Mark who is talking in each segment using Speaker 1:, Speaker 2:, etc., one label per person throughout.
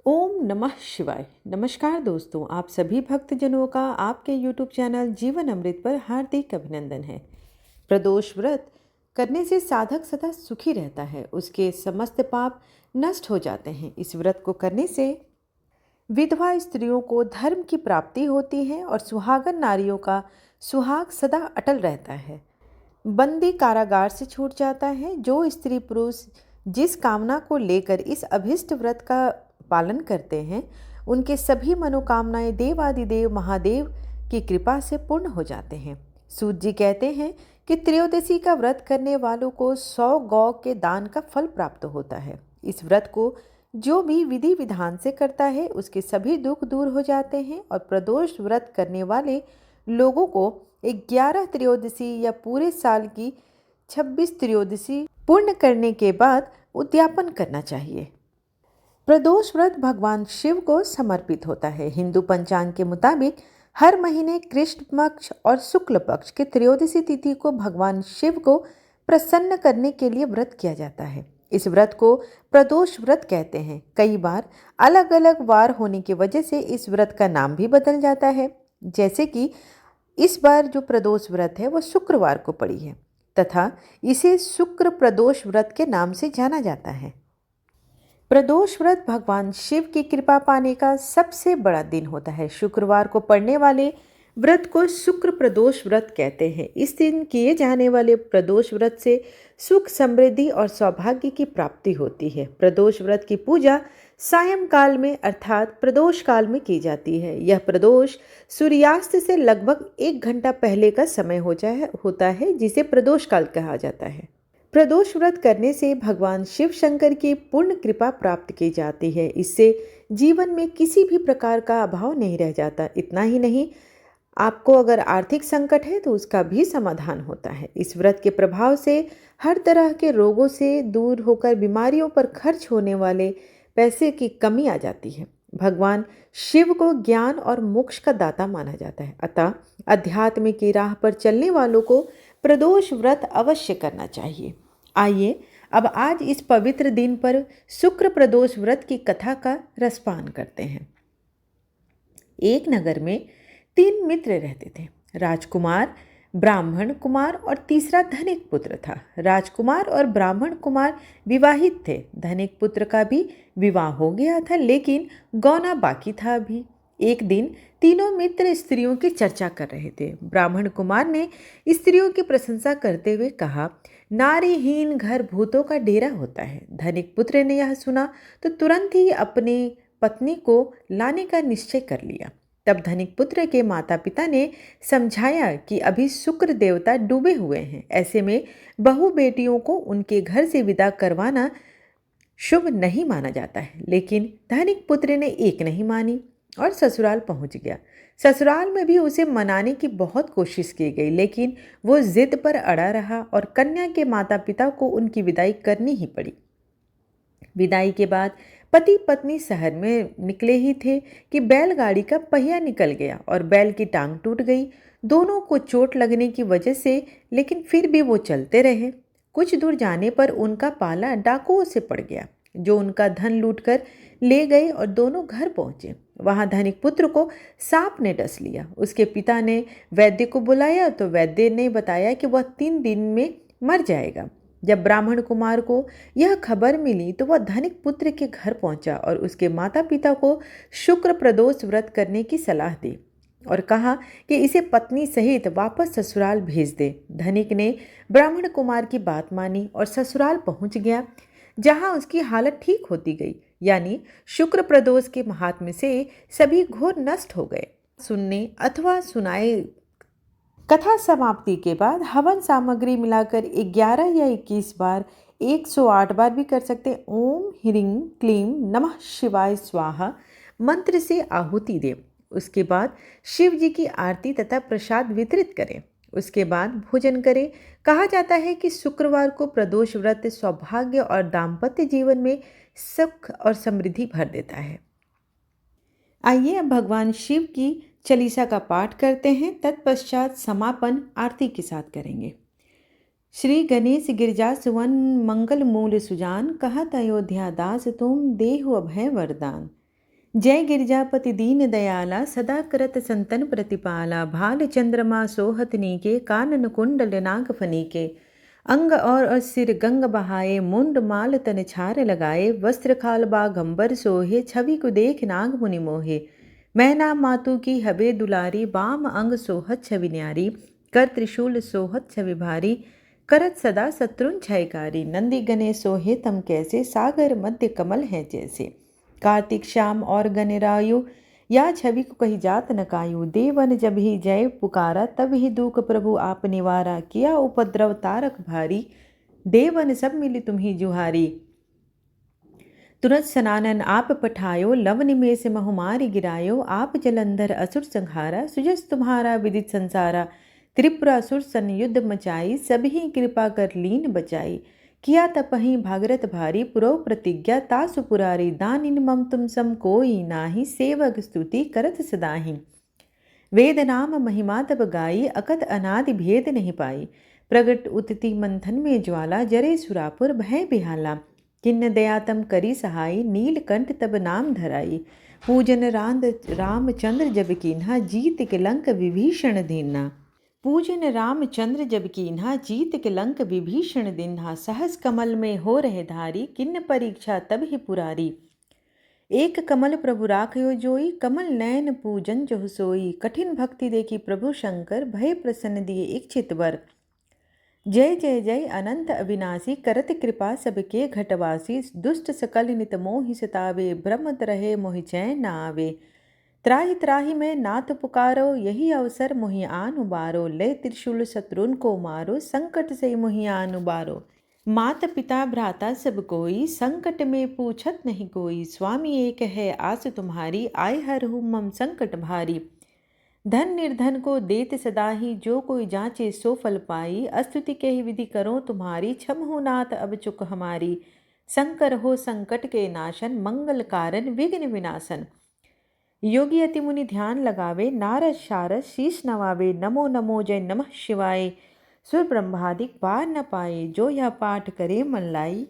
Speaker 1: ओम नमः शिवाय। नमस्कार दोस्तों, आप सभी भक्तजनों का आपके YouTube चैनल जीवन अमृत पर हार्दिक अभिनंदन है। प्रदोष व्रत करने से साधक सदा सुखी रहता है, उसके समस्त पाप नष्ट हो जाते हैं। इस व्रत को करने से विधवा स्त्रियों को धर्म की प्राप्ति होती है और सुहागन नारियों का सुहाग सदा अटल रहता है। बंदी कारागार से छूट जाता है। जो स्त्री पुरुष जिस कामना को लेकर इस अभिष्ट व्रत का पालन करते हैं, उनके सभी मनोकामनाएं देवादिदेव महादेव की कृपा से पूर्ण हो जाते हैं। सूत जी कहते हैं कि त्रयोदशी का व्रत करने वालों को 100 गौ के दान का फल प्राप्त होता है। इस व्रत को जो भी विधि विधान से करता है, उसके सभी दुख दूर हो जाते हैं और प्रदोष व्रत करने वाले लोगों को 11 त्रयोदशी या पूरे साल की 26 त्रयोदशी पूर्ण करने के बाद उद्यापन करना चाहिए। प्रदोष व्रत भगवान शिव को समर्पित होता है। हिंदू पंचांग के मुताबिक हर महीने कृष्ण पक्ष और शुक्ल पक्ष की त्रयोदशी तिथि को भगवान शिव को प्रसन्न करने के लिए व्रत किया जाता है। इस व्रत को प्रदोष व्रत कहते हैं। कई बार अलग अलग वार होने की वजह से इस व्रत का नाम भी बदल जाता है। जैसे कि इस बार जो प्रदोष व्रत है वो शुक्रवार को पड़ी है तथा इसे शुक्र प्रदोष व्रत के नाम से जाना जाता है। प्रदोष व्रत भगवान शिव की कृपा पाने का सबसे बड़ा दिन होता है। शुक्रवार को पड़ने वाले व्रत को शुक्र प्रदोष व्रत कहते हैं। इस दिन किए जाने वाले प्रदोष व्रत से सुख समृद्धि और सौभाग्य की प्राप्ति होती है। प्रदोष व्रत की पूजा सायंकाल में अर्थात प्रदोष काल में की जाती है। यह प्रदोष सूर्यास्त से लगभग 1 घंटा पहले का समय होता है, जिसे प्रदोष काल कहा जाता है। प्रदोष व्रत करने से भगवान शिव शंकर की पूर्ण कृपा प्राप्त की जाती है। इससे जीवन में किसी भी प्रकार का अभाव नहीं रह जाता। इतना ही नहीं, आपको अगर आर्थिक संकट है तो उसका भी समाधान होता है। इस व्रत के प्रभाव से हर तरह के रोगों से दूर होकर बीमारियों पर खर्च होने वाले पैसे की कमी आ जाती है। भगवान शिव को ज्ञान और मोक्ष का दाता माना जाता है। अतः अध्यात्म की राह पर चलने वालों को प्रदोष व्रत अवश्य करना चाहिए। आइए अब आज इस पवित्र दिन पर शुक्र प्रदोष व्रत की कथा का रसपान करते हैं। एक नगर में 3 मित्र रहते थे, राजकुमार, ब्राह्मण कुमार और तीसरा धनिक पुत्र था। राजकुमार और ब्राह्मण कुमार विवाहित थे। धनिक पुत्र का भी विवाह हो गया था, लेकिन गौना बाकी था अभी। एक दिन तीनों मित्र स्त्रियों की चर्चा कर रहे थे। ब्राह्मण कुमार ने स्त्रियों की प्रशंसा करते हुए कहा, नारीहीन घर भूतों का डेरा होता है। धनिक पुत्र ने यह सुना तो तुरंत ही अपने पत्नी को लाने का निश्चय कर लिया। तब धनिक पुत्र के माता पिता ने समझाया कि अभी शुक्र देवता डूबे हुए हैं, ऐसे में बहू बेटियों को उनके घर से विदा करवाना शुभ नहीं माना जाता है। लेकिन धनिक पुत्र ने एक नहीं मानी और ससुराल पहुंच गया। ससुराल में भी उसे मनाने की बहुत कोशिश की गई, लेकिन वो जिद पर अड़ा रहा और कन्या के माता पिता को उनकी विदाई करनी ही पड़ी। विदाई के बाद पति पत्नी शहर में निकले ही थे कि बैलगाड़ी का पहिया निकल गया और बैल की टांग टूट गई। दोनों को चोट लगने की वजह से, लेकिन फिर भी वो चलते रहे। कुछ दूर जाने पर उनका पाला डाकुओं से पड़ गया, जो उनका धन लूटकर ले गए और दोनों घर पहुंचे। वहां धनिक पुत्र को सांप ने डस लिया। उसके पिता ने वैद्य को बुलाया तो वैद्य ने बताया कि वह 3 दिन में मर जाएगा। जब ब्राह्मण कुमार को यह खबर मिली तो वह धनिक पुत्र के घर पहुंचा और उसके माता पिता को शुक्र प्रदोष व्रत करने की सलाह दी और कहा कि इसे पत्नी सहित वापस ससुराल भेज दे। धनिक ने ब्राह्मण कुमार की बात मानी और ससुराल पहुंच गया, जहां उसकी हालत ठीक होती गई। यानी शुक्र प्रदोष के महात्म्य से सभी घोर नष्ट हो गए। सुनने अथवा सुनाए कथा समाप्ति के बाद हवन सामग्री मिलाकर 11 या 21 बार, 108 बार भी कर सकते हैं, ओम ह्रीं क्लीं नमः शिवाय स्वाहा मंत्र से आहुति दें। उसके बाद शिव जी की आरती तथा प्रसाद वितरित करें। उसके बाद भोजन करें। कहा जाता है कि शुक्रवार को प्रदोष व्रत सौभाग्य और दाम्पत्य जीवन में सुख और समृद्धि भर देता है। आइए अब भगवान शिव की चालीसा का पाठ करते हैं। तत्पश्चात समापन आरती के साथ करेंगे। श्री गणेश गिरजा सुवन मंगल मूल सुजान, कहत अयोध्या दास तुम देहु अभय वरदान। जय गिरिजापति दीन दयाला सदा करत संतन प्रतिपाला भाल चंद्रमा सोहत नीके कानन कुंडल नाग फनीके अंग और सिर गंग बहाए मुंड माल तन छार लगाए वस्त्र खाल बागंबर सोहे छवि को देख नाग मुनि मोहे मैना मातु की हबे दुलारी बाम अंग सोहत छवि न्यारी कर त्रिशूल सोहत छवि भारी करत सदा शत्रुन क्षयकारी नंदी गने सोहे तम कैसे सागर मध्य कमल है जैसे कार्तिक श्याम और गणरायु या छवि को कही जात न कायु देवन जब ही जय पुकारा तब ही दुख प्रभु आप निवारा किया उपद्रव तारक भारी देवन सब मिली तुम्ही जुहारी तुरंत सनानन आप पठायो लव निमेष बहुमारी गिरायो आप जलंधर असुर संहारा सुजस तुम्हारा विदित संसारा त्रिपुरासुर संयुद्ध मचाई सभी कृपा कर लीन बचाई किया तपहि भागरत भारी पुरो प्रतिज्ञा तासु पुरारी दानिन मम तुम सम कोई नाही सेवक स्तुति करत सदाहि वेद नाम महिमा तब गाई अकत अनादि भेद नहीं पाई प्रगट उतति मंथन में ज्वाला जरे सुरापुर भय बिहाला किन्न दयातम करी सहाई नीलकंठ तब नाम धराई पूजन रांद रामचंद्र जब कीन्हा जीत के लंक विभीषण दीन्हा पूजन रामचंद्र जब कीन्हा जीत के लंक विभीषण दिन्हा सहस कमल में हो रहे धारी किन्न परीक्षा तब ही पुरारी एक कमल प्रभु राखयो जोई कमल नयन पूजन जो सोई कठिन भक्ति देखी प्रभु शंकर भय प्रसन्न दिए इच्छित वर जय जय जय अनंत अविनाशी करत कृपा सबके घटवासी दुष्ट सकल नित मोहि सतावे भ्रमत रहे मोहि चैन न आवे त्राहि त्राहि में नाथ पुकारो यही अवसर मोहि आन उबारो ले त्रिशूल शत्रुन को मारो संकट से मोहि आन उबारो माता पिता भ्राता सब कोई संकट में पूछत नहीं कोई स्वामी एक है आस तुम्हारी आय हर हूँ मम संकट भारी धन निर्धन को देत सदा ही जो कोई जांचे सो फल पाई अस्तुति के ही विधि करो तुम्हारी क्षम हो नाथ अब चुक हमारी शंकर हो संकट के नाशन मंगल कारण विघ्न विनाशन योगी अति मुनि ध्यान लगावे नारद शारद शीश नवावे नमो नमो जय नमः शिवाय सुर ब्रह्मादिक पार न पाए जो यह पाठ करे मन लाई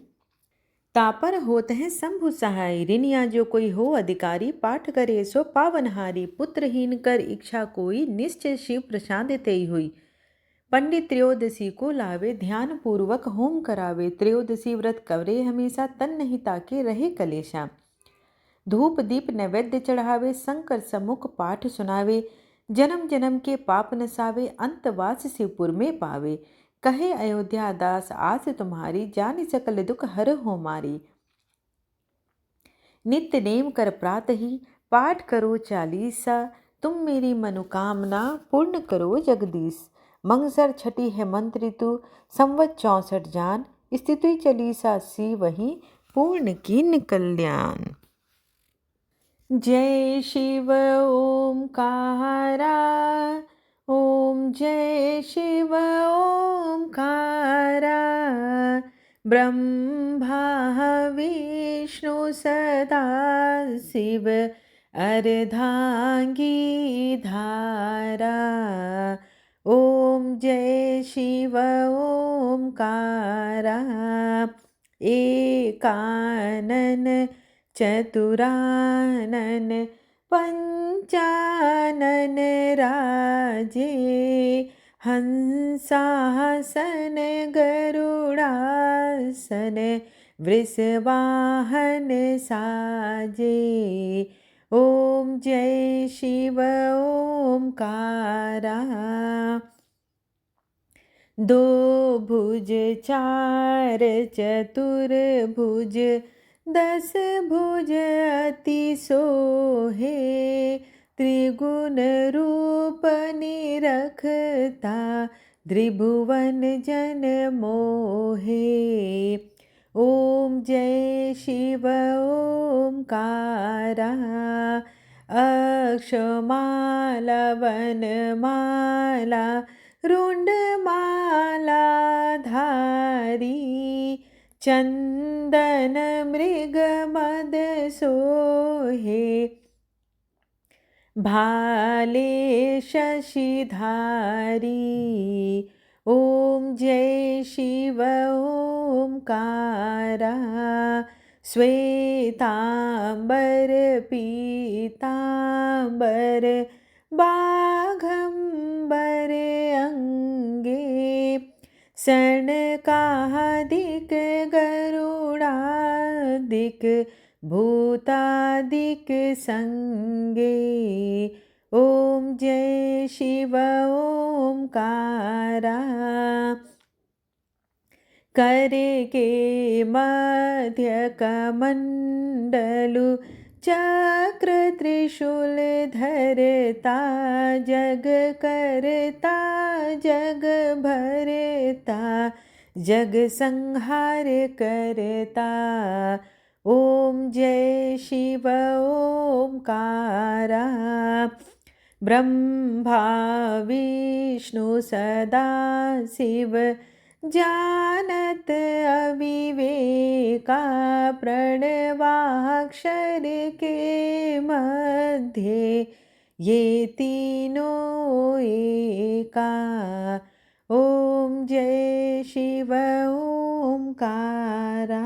Speaker 1: तापर होत है शंभु सहाय ऋणिया जो कोई हो अधिकारी पाठ करे सो पावनहारी पुत्रहीन कर इच्छा कोई निश्चय शिव प्रसाद तेई हुई पंडित त्रयोदशी को लावे ध्यान पूर्वक होम करावे त्रयोदशी व्रत कवरे हमेशा तन नहीं ताके रहे कलेशा धूप दीप नैवेद्य चढ़ावे शंकर सम्मुख पाठ सुनावे जन्म जन्म के पाप नसावे अंतवास शिवपुर में पावे कहे अयोध्या दास आस तुम्हारी जान सकल दुख हर हो मारी नित्य नेम कर प्रात ही पाठ करो चालीसा तुम मेरी मनोकामना पूर्ण करो जगदीश मंगसर छठी है मंत्र ऋतु संवत 64 जान स्थिति चालीसा सी वही पूर्ण कीन कल्याण। जय शिव ओमकारा ओम जय शिव ओमकारा ब्रह्मा विष्णु सदा शिव अर्धांगी धारा ओम जय शिव ओमकारा एकानन चतुरानन पंचानन राजे हंसासन गरुड़ासन वृषवाहन साजे ओम जय शिव ओमकारा दो भुज चार चतुर्भुज 10 भुज अति सोहे त्रिगुण रूप निरखता त्रिभुवन जन मोहे ओम जय शिव ओमकारा अक्षमाला वनमाला रुंडमाला धारी चंदन मृग मद सोहे भाले शशिधारी ओम जय शिव ओमकारा श्वेतांबर पीतांबर बाघंबर अंगे सनकादिक गरुडादिक भूतादिक संगे। ओम जय शिव ओमकारा। कर के मध्य कमंडलु चक्र त्रिशूल धरता जग करता जग भरता जग संहार करता। ओम जय शिव ओमकारा। ब्रह्मा विष्णु सदा शिव जानत अविवेका प्रणवाक्षर के मध्य ये तीनों एका। ओम जय शिव ओमकारा।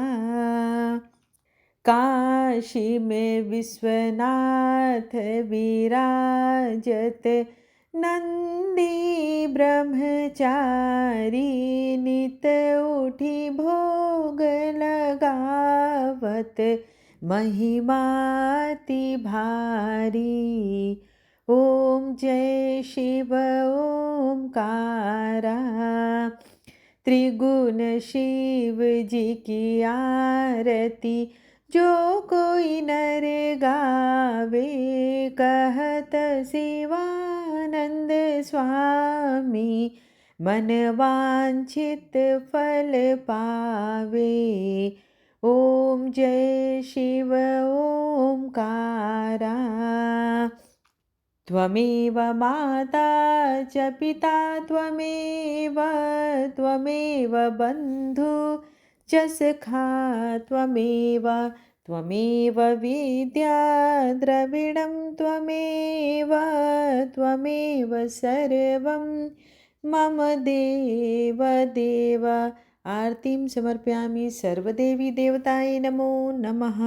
Speaker 1: काशी में विश्वनाथ विराजत नंदी ब्रह्मचारी नित उठी भोग लगावत महिमाति भारी। ओम जय शिव ओमकारा। त्रिगुण शिव जी की आरती जो कोई नर गावे कहत शिवानंद स्वामी मन वांछित फल पावे। ओम जय शिव ओमकारा। त्वमेव माता च पिता त्वमेव बन्धु च सखा त्वमेव विद्या द्रविणं त्वमेव सर्वं मम देव देव। आरतीं समर्पयामि। सर्वदेवी देवताय नमो नमः।